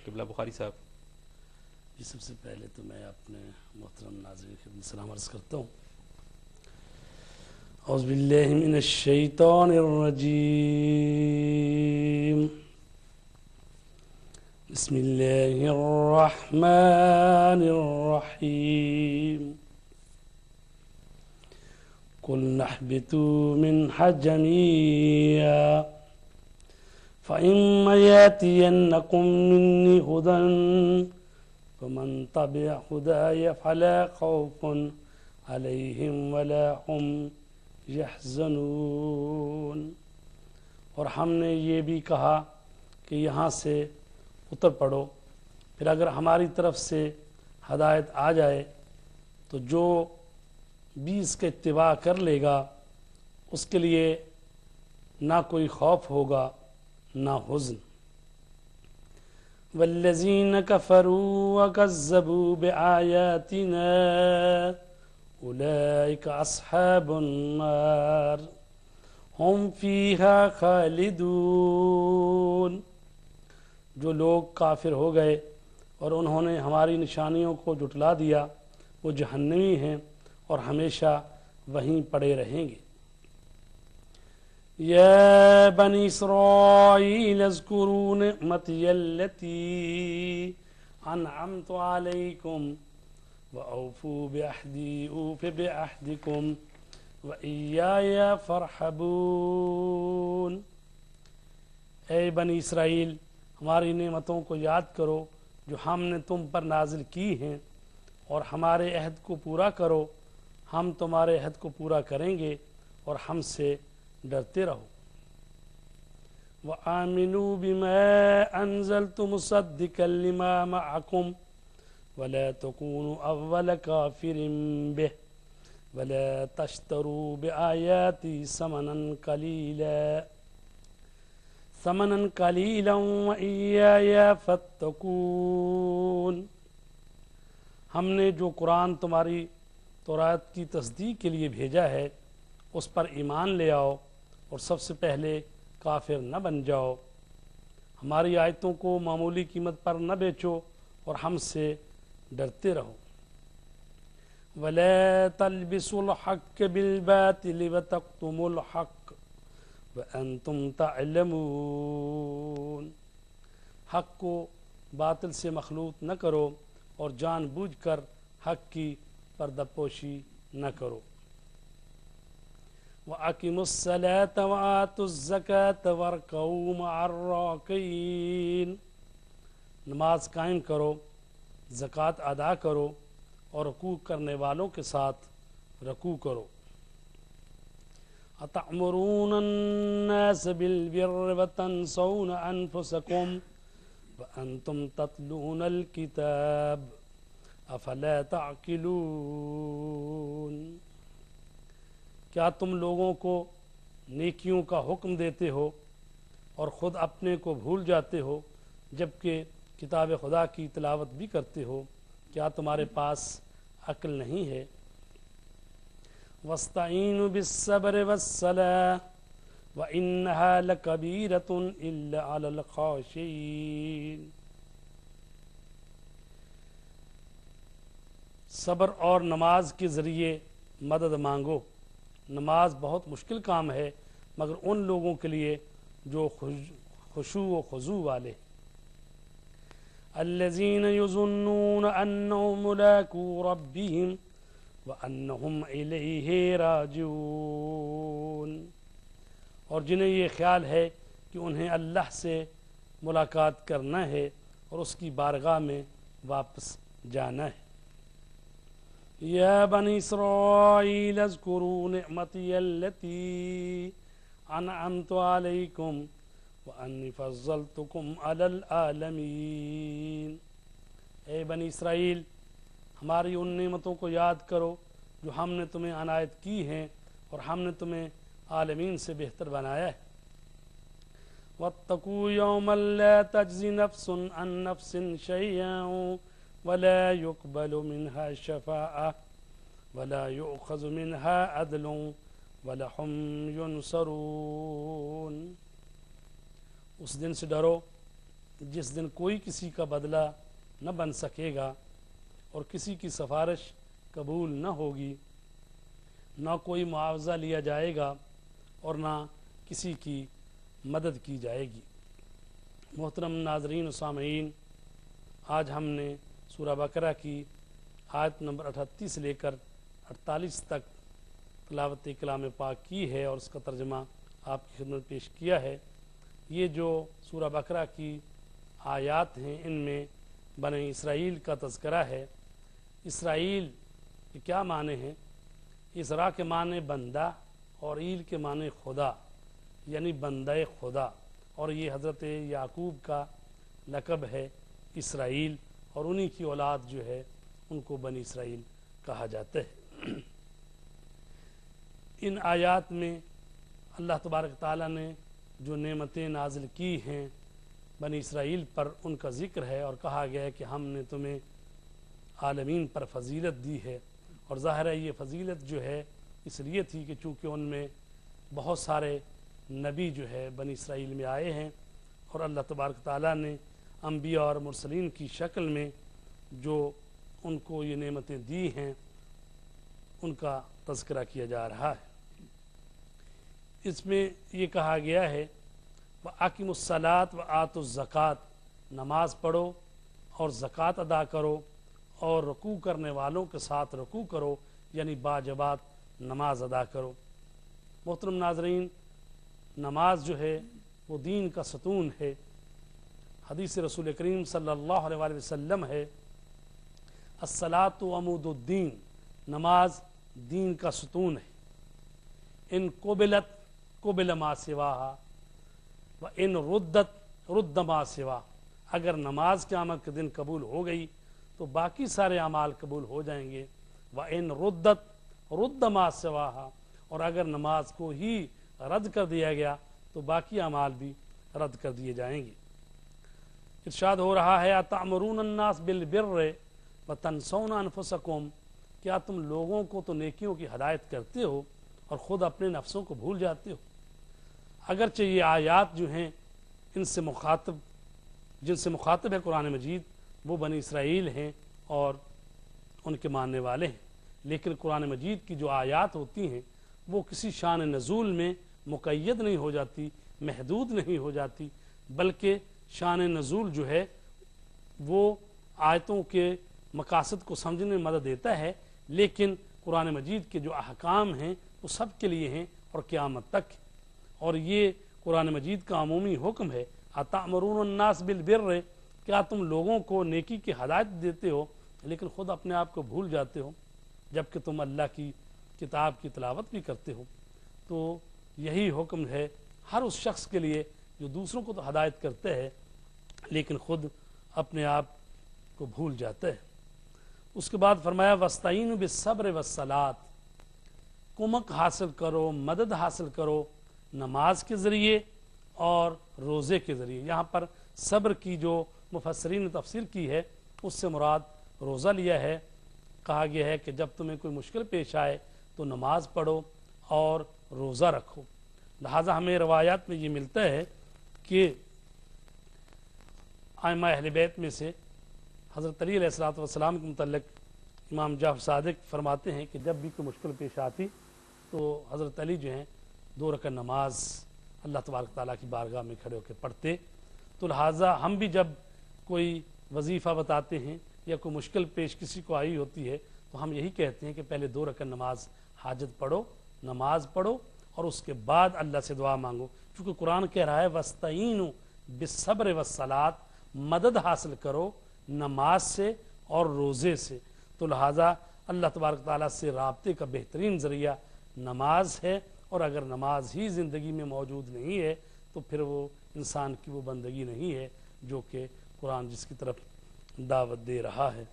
قبلہ بخاری صاحب۔ جی سب سے پہلے تو میں اپنے محترم ناظرین کی سلام عرض کرتا ہوں۔ اعوذ باللہ من الشیطان الرجیم، بسم اللہ الرحمن الرحیم، قُلْنَا اهْبِطُوا مِنْهَا جَمِيعًا فَإِمَّا يَأْتِيَنَّكُم مِّنِّي هُدًى فَمَن تَبِعَ هُدَايَ فَلَا خَوْفٌ عَلَيْهِمْ وَلَا هُمْ يَحْزَنُونَ۔ اور ہم نے یہ بھی کہا کہ یہاں سے اتر پڑو، پھر اگر ہماری طرف سے ہدایت آ جائے تو جو بھی اس کا اتباع کر لے گا اس کے لیے نہ کوئی خوف ہوگا نہ حزن۔ والذین کفروا وکذبوا بآیاتنا اولئک اصحاب النار ہم فیہا خالدون۔ جو لوگ کافر ہو گئے اور انہوں نے ہماری نشانیوں کو جھٹلا دیا وہ جہنمی ہیں اور ہمیشہ وہیں پڑے رہیں گے۔ یا بنی اسرائیل اذکروا نعمتی التی انعمت علیکم واوفوا بعہدی اوف بعہدکم وایای فارحبون۔ اے بنی اسرائیل، ہماری نعمتوں کو یاد کرو جو ہم نے تم پر نازل کی ہیں اور ہمارے عہد کو پورا کرو، ہم تمہارے عہد کو پورا کریں گے اور ہم سے ڈرتے رہو۔ وآمنوا بما انزلت مصدقا لما معکم ولا تکونوا اول کافر به ولا تشتروا بآیاتی ثمنا قلیلا وإیای فاتقون۔ ہم نے جو قرآن تمہاری تورات کی تصدیق کے لیے بھیجا ہے اس پر ایمان لے آؤ اور سب سے پہلے کافر نہ بن جاؤ۔ ہماری آیتوں کو معمولی قیمت پر نہ بیچو اور ہم سے ڈرتے رہو۔ وَلَا تَلْبِسُوا الْحَقَّ بِالْبَاطِلِ وَتَكْتُمُوا الْحَقَّ وَأَنْتُمْ تَعْلَمُونَ۔ حق کو باطل سے مخلوط نہ کرو اور جان بوجھ کر حق کی پردہ پوشی نہ کرو۔ وَأَقِمُوا الصَّلَاةَ وَآتُوا الزَّكَاةَ وَارْكَعُوا مَعَ الرَّاكِعِينَ۔ نماز قائم کرو، زکوٰۃ ادا کرو اور رکوع کرنے والوں کے ساتھ رکوع کرو۔ أَتَأْمُرُونَ النَّاسَ بِالْبِرِّ وَتَنْسَوْنَ أَنفُسَكُمْ وَأَنْتُمْ تَتْلُونَ الْكِتَابَ أَفَلَا تَعْقِلُونَ۔ کیا تم لوگوں کو نیکیوں کا حکم دیتے ہو اور خود اپنے کو بھول جاتے ہو جبکہ کتاب خدا کی تلاوت بھی کرتے ہو؟ کیا تمہارے پاس عقل نہیں ہے؟ وَاسْتَعِینُوا بِالصَّبْرِ وَالصَّلَاةِ وَإِنَّهَا لَكَبِیرَةٌ إِلَّا عَلَى الْخَاشِعِینَ۔ صبر اور نماز کے ذریعے مدد مانگو۔ نماز بہت مشکل کام ہے مگر ان لوگوں کے لیے جو خشوع و خضوع والے۔ الذین یظنون انہم ملاقو ربہم وانہم الیہ راجعون۔ اور جنہیں یہ خیال ہے کہ انہیں اللہ سے ملاقات کرنا ہے اور اس کی بارگاہ میں واپس جانا ہے۔ یا بنی اسرائیل اذکروا نعمتی التی انعمت علیکم وانی فضلتکم علی العالمین۔ اے بنی اسرائیل، ہماری ان نعمتوں کو یاد کرو جو ہم نے تمہیں عنایت کی ہیں اور ہم نے تمہیں عالمین سے بہتر بنایا ہے۔ واتقوا یوما لا تجزی نفس عن نفس شیئا ولا يقبل منها شفاعة ولا يؤخذ منها عدل وَلَهُمْ يُنْصَرُونَ۔ اس دن سے ڈرو जिस दिन कोई किसी का बदला न बन सकेगा और किसी की सिफारिश कबूल न होगी, ना कोई मुआवजा लिया जाएगा और ना किसी की मदद की जाएगी। मोहतरम नाज़रीन व सामीन, आज हमने सूरह बकरा की आयत नंबर 38 से लेकर 48 तक तिलावत कलाम पाक की है और उसका तर्जमा आपकी खिदमत पेश किया है। ये जो सूरह बकरा की आयात हैं, इनमें बने इसराइल का तज़किरा है। इसराइल के क्या माने हैं? इसरा के माने बंदा और ईल के माने खुदा, यानी बंदा खुदा, और ये हज़रत याकूब का लक़ब है इसराइल, और उन्हीं की औलाद जो है उनको बनी इसराइल कहा जाता है। इन आयात में अल्लाह तबारक ताला ने जो नेमतें नाजिल की हैं बनी इसराइल पर, उनका ज़िक्र है और कहा गया है कि हमने तुम्हें आलमीन पर फजीलत दी है। और ज़ाहिर है ये फजीलत जो है इसलिए थी कि चूँकि उनमें बहुत सारे नबी जो है बनी इसराइल में आए हैं और अल्लाह तबारक ताला ने अंबिया और मुरसलीन की शक्ल में जो उनको ये नेमतें दी हैं उनका तज़किरा किया जा रहा है। इसमें ये कहा गया है व आकिमुस्सलात व आतुज़्ज़कात, नमाज पढ़ो और ज़कात अदा करो और रुकू करने वालों के साथ रुकू करो, यानी बाजबात नमाज अदा करो। मोहतरम नाज़रीन, नमाज जो है वो दीन का सतून है। हदीस रसूल करीम सल्लल्लाहु अलैहि वसल्लम है, अस्सलातु अमूदुद्दीन, नमाज दीन का सतून है। इन कुबिलत कुबिल मा सिवाहा व इन रुद्दत रुद्द मा सिवा, अगर नमाज क़यामत के दिन कबूल हो गई तो बाकी सारे अमाल कबूल हो जाएंगे। व इन रुद्दत रुद्द मा सिवाहा, और अगर नमाज को ही रद्द कर दिया गया तो बाकी अमाल भी रद्द कर दिए जाएंगे। इरशाद हो रहा है, अतअमुरून अन्नास बिल बिर्र व तनसौना अनफुसकुम, क्या तुम लोगों को तो नेकियों की हदायत करते हो और ख़ुद अपने नफ्सों को भूल जाते हो। अगरचे ये आयात जो हैं जिनसे मुखातिब है कुरान मजीद, वो बनी इसराइल हैं और उनके मानने वाले हैं, लेकिन कुरान मजीद की जो आयात होती हैं वो किसी शान नज़ूल में मुक़य्यद नहीं हो जाती, महदूद नहीं हो जाती, बल्कि शान नज़ूल जो है वो आयतों के मकासद को समझने में मदद देता है, लेकिन कुरान मजीद के जो अहकाम हैं वो सब के लिए हैं और क़यामत तक। और ये कुरान मजीद का अमूमी हुक्म है, अतअमुरून अन्नास बिल बिर्र, क्या तुम लोगों को नेकी की हदायत देते हो लेकिन ख़ुद अपने आप को भूल जाते हो, जबकि तुम अल्लाह की किताब की तिलावत भी करते हो। तो यही हुक्म है हर उस शख्स के लिए जो दूसरों को तो हदायत करते हैं लेकिन ख़ुद अपने आप को भूल जाते हैं। उसके बाद फरमाया, वस्ताईनु बिस्सब्र वस्सलात, कुमक हासिल करो, मदद हासिल करो नमाज के ज़रिए और रोज़े के ज़रिए। यहाँ पर सब्र की जो मुफस्सरीन ने तफसीर की है उससे मुराद रोज़ा लिया है। कहा गया है कि जब तुम्हें कोई मुश्किल पेश आए तो नमाज पढ़ो और रोज़ा रखो। लिहाजा हमें रवायात में ये मिलता है कि आइमा अहले बैत में से हज़रत अली अलैहिस्सलाम के मुतल्लिक़ इमाम जाफ़र सादिक फरमाते हैं कि जब भी कोई मुश्किल पेश आती तो हज़रत अली जो हैं 2 रकात नमाज अल्लाह तबारक ताला की बारगाह में खड़े होकर पढ़ते। तो लिहाजा हम भी जब कोई वजीफ़ा बताते हैं या कोई मुश्किल पेश किसी को आई होती है तो हम यही कहते हैं कि पहले 2 रकात नमाज हाजत पढ़ो, नमाज पढ़ो और उसके बाद अल्लाह से दुआ मांगो, क्योंकि कुरान कह रहा है वस्ताईनु बिस्सब्र वस्सलात, मदद हासिल करो नमाज से और रोज़े से। तो लिहाजा अल्लाह तबारक ताला से राब्ते का बेहतरीन ज़रिया नमाज है, और अगर नमाज ही ज़िंदगी में मौजूद नहीं है तो फिर वो इंसान की वो बंदगी नहीं है जो कि कुरान जिसकी तरफ दावत दे रहा है।